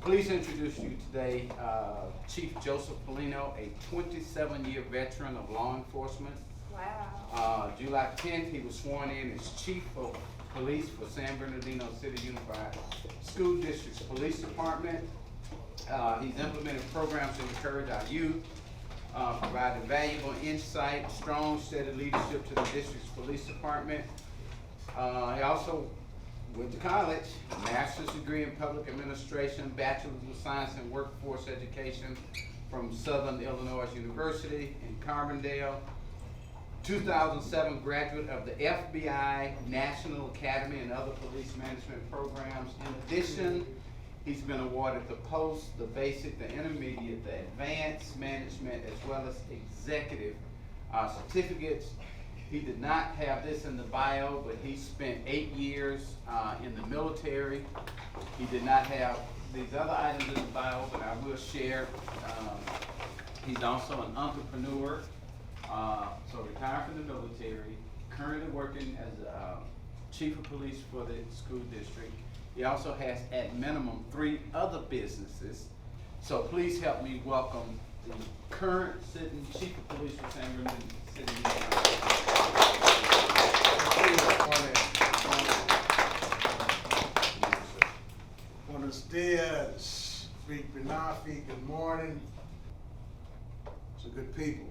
Please introduce you today, Chief Joseph Polino, a 27-year veteran of law enforcement. Wow. July 10th, he was sworn in as Chief of Police for San Bernardino City Unified School District's Police Department. He's implemented programs to encourage our youth, providing valuable insight, strong, steady leadership to the district's police department. He also went to college, master's degree in public administration, bachelor's of science in workforce education from Southern Illinois University in Carbondale. 2007 graduate of the FBI National Academy and other police management programs. In addition, he's been awarded the post, the basic, the intermediate, the advanced management, as well as executive certificates. He did not have this in the bio, but he spent 8 years in the military. He did not have these other items in the bio, but I will share. He's also an entrepreneur, so retired from the military, currently working as a chief of police for the school district. He also has at minimum 3 other businesses. So please help me welcome the current sitting chief of police for San Bernardino City. Buenos dias, Rick Benafi, good morning. So good people,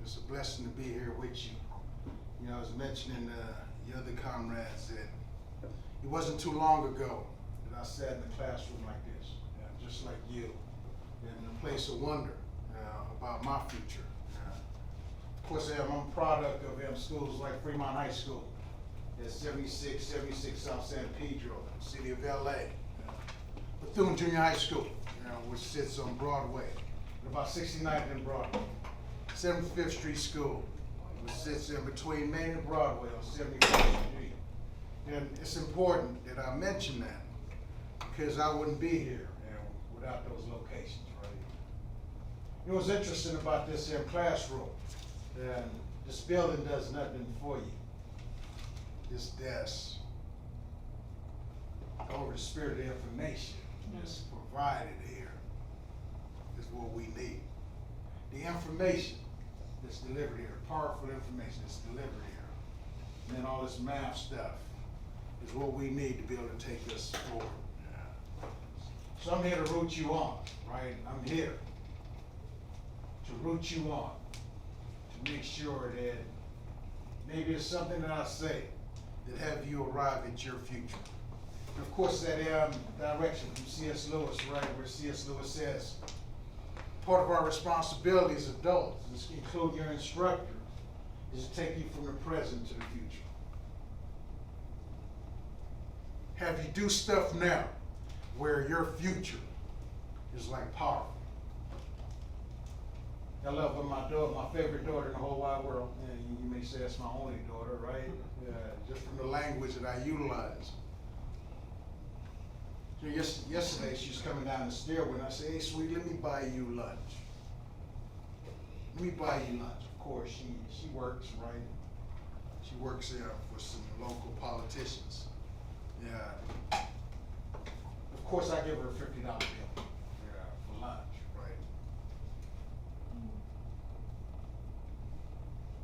it's a blessing to be here with you. You know, I was mentioning the other comrades that it wasn't too long ago that I sat in a classroom like this, just like you, in a place of wonder about my future. Of course, I'm a product of schools like Fremont High School, at 76 South San Pedro, city of LA. Bethune Junior High School, which sits on Broadway, about 69th and Broadway. 75th Street School, which sits in between Main and Broadway on 75th Street. And it's important that I mention that because I wouldn't be here without those locations, right? You know what's interesting about this classroom? This building does nothing for you. This desk, over the spirit of information that's provided here is what we need. The information that's delivered here, powerful information that's delivered here, and then all this math stuff is what we need to be able to take us forward. So I'm here to root you on, right? I'm here to root you on, to make sure that maybe it's something that I say that have you arrive at your future. And of course, that direction from C.S. Lewis, right, where C.S. Lewis says, part of our responsibility as adults, including your instructor, is to take you from the present to the future. Have you do stuff now where your future is like powerful. I love my daughter, my favorite daughter in the whole wide world. Yeah, you may say that's my only daughter, right? Just from the language that I utilize. So yesterday she was coming down the stairway and I said, hey sweetie, let me buy you lunch. Let me buy you lunch. Of course, she works, right? She works there for some local politicians. Yeah. Of course, I give her a $50 bill for lunch, right?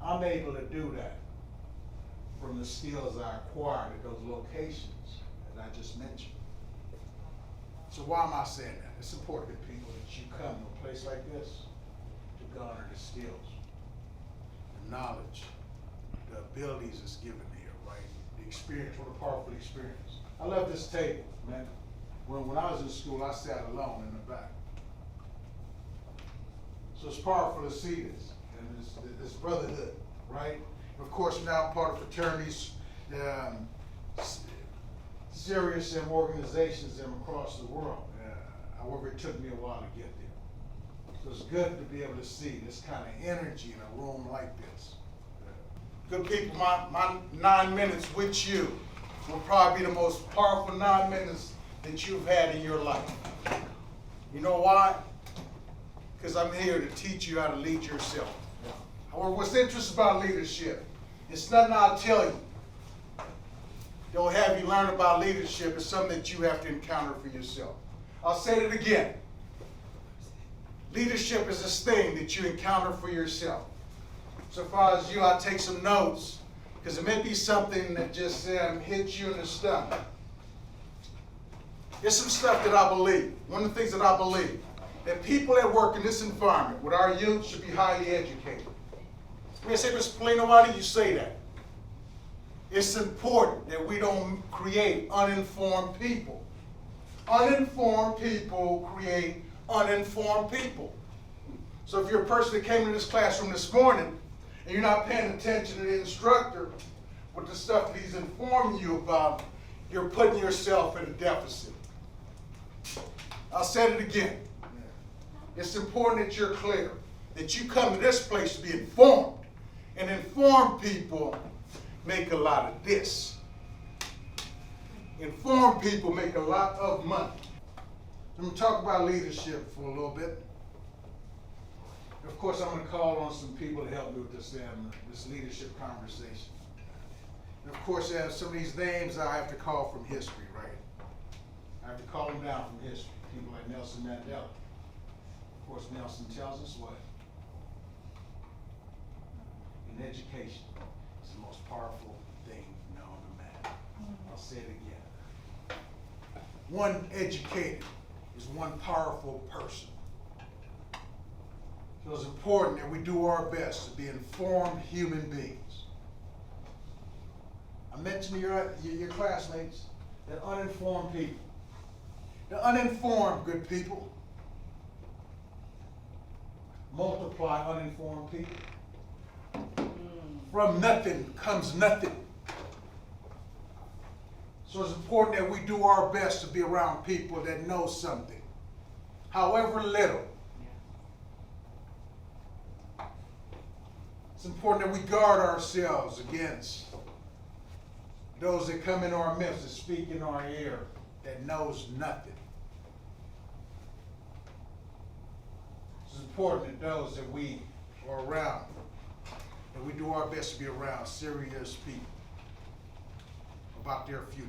I'm able to do that from the skills I acquired at those locations that I just mentioned. So why am I saying that? It's important, people, that you come to a place like this to garner the skills, the knowledge, the abilities that's given here, right? The experience, what a powerful experience. I love this table, man. When I was in school, I sat alone in the back. So it's powerful to see this, and this brotherhood, right? And of course, now I'm part of fraternities, serious organizations across the world. However, it took me a while to get there. So it's good to be able to see this kind of energy in a room like this. Good people, my 9 minutes with you will probably be the most powerful 9 minutes that you've had in your life. You know why? Because I'm here to teach you how to lead yourself. However, what's interesting about leadership, it's nothing I'll tell you. that will have you learn about leadership is something that you have to encounter for yourself. I'll say it again. Leadership is this thing that you encounter for yourself. So far as you, I'll take some notes, because it may be something that just hits you in the stomach. There's some stuff that I believe. One of the things that I believe, that people that work in this environment with our youth should be highly educated. You may say, Mr. Polino, why do you say that? It's important that we don't create uninformed people. Uninformed people create uninformed people. So if you're a person that came into this classroom this morning and you're not paying attention to the instructor with the stuff that he's informing you about, you're putting yourself in a deficit. I'll say it again. It's important that you're clear, that you come to this place to be informed. And informed people make a lot of this. Informed people make a lot of money. I'm going to talk about leadership for a little bit. Of course, I'm going to call on some people to help me with this leadership conversation. And of course, some of these names I have to call from history, right? I have to call them down from history. People like Nelson Mandela. Of course, Nelson tells us what? In education, it's the most powerful thing known to man. I'll say it again. One educated is one powerful person. So it's important that we do our best to be informed human beings. I mentioned to your classmates that uninformed people. The uninformed, good people, multiply uninformed people. From nothing comes nothing. So it's important that we do our best to be around people that know something, however little. It's important that we guard ourselves against those that come in our midst and speak in our ear that knows nothing. It's important that those that we are around, that we do our best to be around serious people about their future.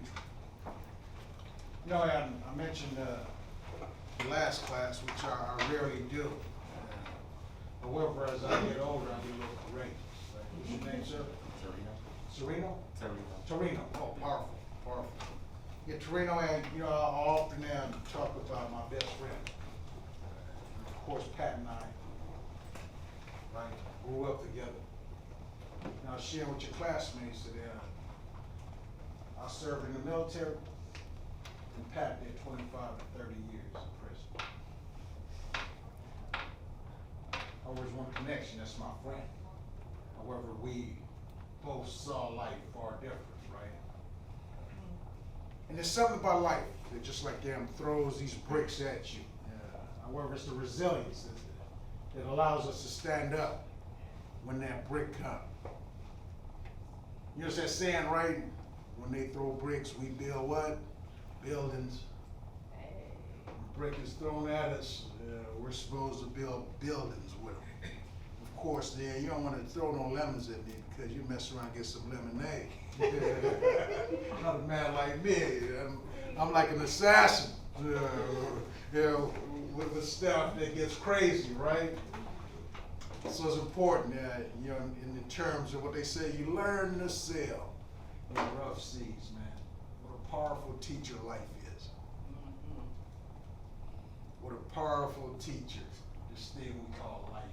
You know, I mentioned the last class, which I rarely do. However, as I get older, I get a little courageous. Right? What's your name, sir? Sereno. Torino. Oh, powerful, powerful. Yeah, Torino, and you know, I often talk about my best friend. Of course, Pat and I, right, grew up together. Now, sharing with your classmates that I served in the military, and Pat did 25 to 30 years in prison. However, there's one connection, that's my friend. However, we both saw life far different, right? And there's something about life that just like throws these bricks at you. However, it's the resilience that allows us to stand up when that brick comes. You know that saying, right? When they throw bricks, we build what? Buildings. When a brick is thrown at us, we're supposed to build buildings with them. Of course, then you don't want to throw no lemons at me because you mess around and get some lemonade. Not a man like me. I'm like an assassin. With stuff that gets crazy, right? So it's important that, you know, in terms of what they say, you learn to sail in the rough seas, man. What a powerful teacher life is. What a powerful teacher this thing we call life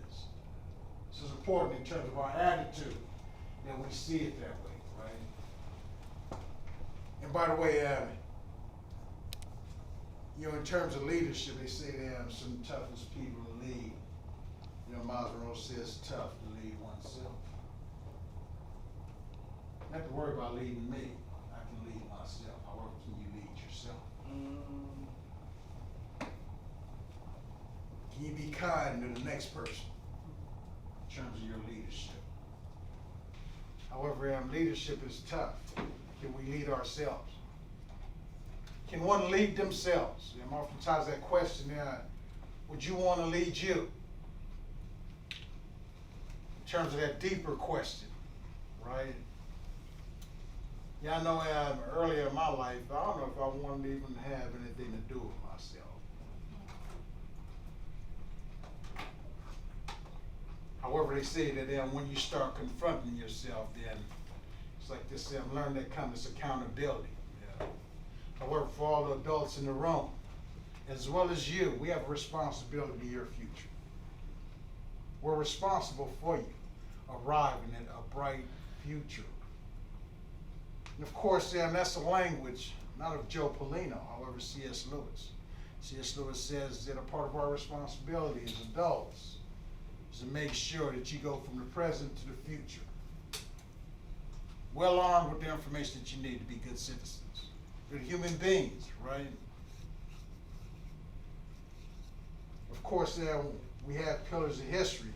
is. So it's important in terms of our attitude that we see it that way, right? And by the way, you know, in terms of leadership, they say they have some toughest people to lead. You know, Miles Monroe says it's tough to lead oneself. You don't have to worry about leading me. I can lead myself. However, can you lead yourself? Can you be kind to the next person in terms of your leadership? However, leadership is tough. Can we lead ourselves? Can one lead themselves? And oftentimes that question, would you want to lead you? In terms of that deeper question, right? Yeah, I know earlier in my life, I don't know if I wanted to even have anything to do with myself. However, they say that then when you start confronting yourself, then it's like this, learn that comes accountability. Yeah. However, for all the adults in the room, as well as you, we have a responsibility to your future. We're responsible for you arriving at a bright future. And of course, that's the language, not of Joe Polino, however, C.S. Lewis. C.S. Lewis says that a part of our responsibility as adults is to make sure that you go from the present to the future, well armed with the information that you need to be good citizens. Good human beings, right? Of course, we have pillars of history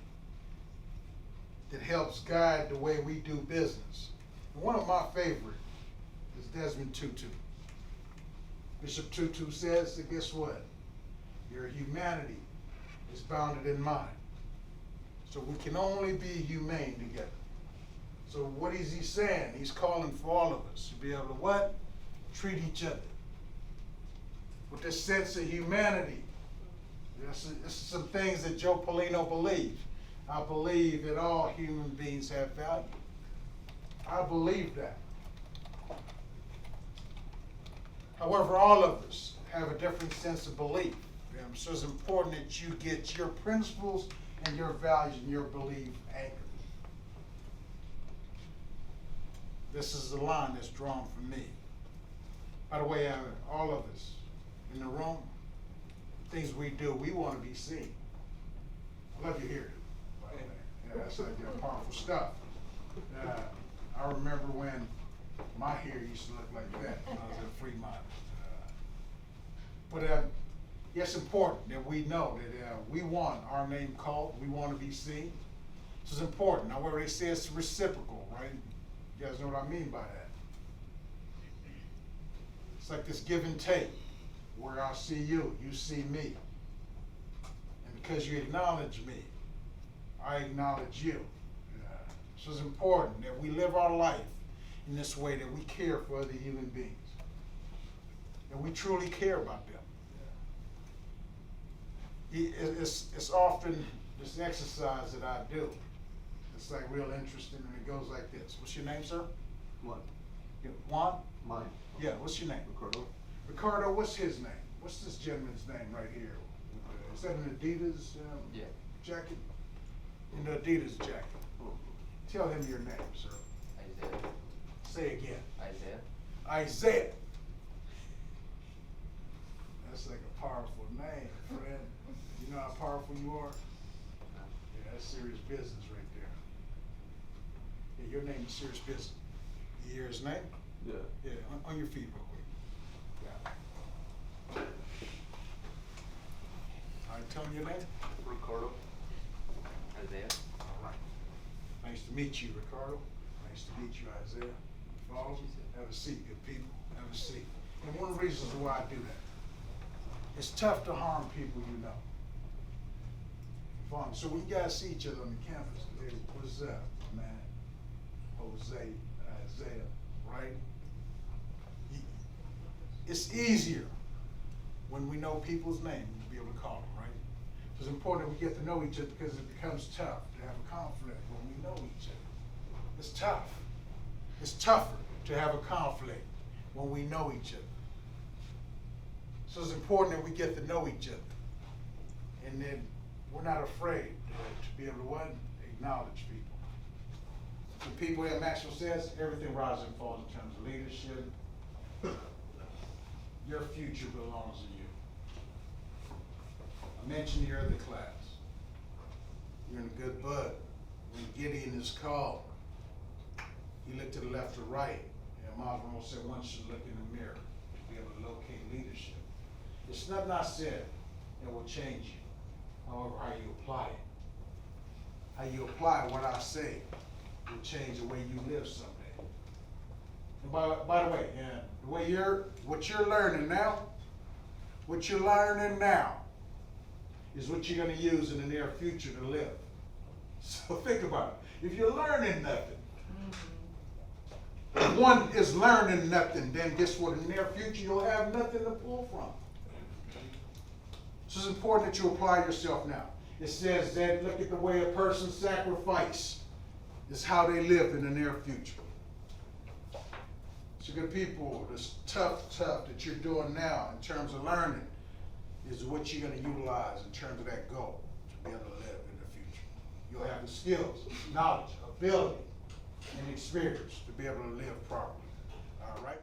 that helps guide the way we do business. And one of my favorite is Desmond Tutu. Bishop Tutu says that guess what? Your humanity is bounded in mind. So we can only be humane together. So what is he saying? He's calling for all of us to be able to what? Treat each other with this sense of humanity. This is some things that Joe Polino believed. I believe that all human beings have value. I believe that. However, all of us have a different sense of belief. So it's important that you get your principles and your values and your belief anchored. This is the line that's drawn from me. By the way, all of us in the room, things we do, we want to be seen. I love you here. Yeah, that's like powerful stuff. I remember when my hair used to look like that when I was at Fremont. But it's important that we know that we want our name called, we want to be seen. This is important. However, they say it's reciprocal, right? You guys know what I mean by that. It's like this give and take, where I see you, you see me. And because you acknowledge me, I acknowledge you. So it's important that we live our life in this way, that we care for other human beings. And we truly care about them. It's often this exercise that I do. It's like real interesting, and it goes like this. What's your name, sir? What? Juan? Mine. Yeah, what's your name? Ricardo. Ricardo, what's his name? What's this gentleman's name right here? Is that an Adidas Yeah. jacket? In the Adidas jacket. Tell him your name, sir. Isaiah. Say again. Isaiah. Isaiah. That's like a powerful name, friend. You know how powerful you are? Yeah, that's serious business right there. Yeah, your name is serious business. You hear his name? Yeah. Yeah, on your feet real quick. Yeah. All right, tell him your name. Ricardo. Isaiah. All right. Nice to meet you, Ricardo. Nice to meet you, Isaiah. Follow me. Have a seat, good people. Have a seat. And one of the reasons why I do that, it's tough to harm people you know. Fun. So when you guys see each other on the campus, hey, what's up, man? Jose, Isaiah, right? It's easier when we know people's names to be able to call them, right? So it's important that we get to know each other, because it becomes tough to have a conflict when we know each other. It's tough. It's tougher to have a conflict when we know each other. So it's important that we get to know each other. And then we're not afraid to be able to what? Acknowledge people. The people, as Maxwell says, everything rises and falls in terms of leadership. Your future belongs to you. I mentioned you're in the class. You're in a good bud. When Gideon is called, he looked to the left or right. And Miles Monroe said one should look in the mirror to be able to locate leadership. It's nothing I said that will change you. However, how you apply it. How you apply what I say will change the way you live someday. And by the way, the way what you're learning now is what you're going to use in the near future to live. So think about it. If you're learning nothing, If one is learning nothing, then guess what? In the near future, you'll have nothing to pull from. So it's important that you apply yourself now. It says that look at the way a person sacrifice is how they live in the near future. So good people, this tough that you're doing now in terms of learning is what you're going to utilize in terms of that goal to be able to live in the future. You'll have the skills, knowledge, ability, and experience to be able to live properly. All right?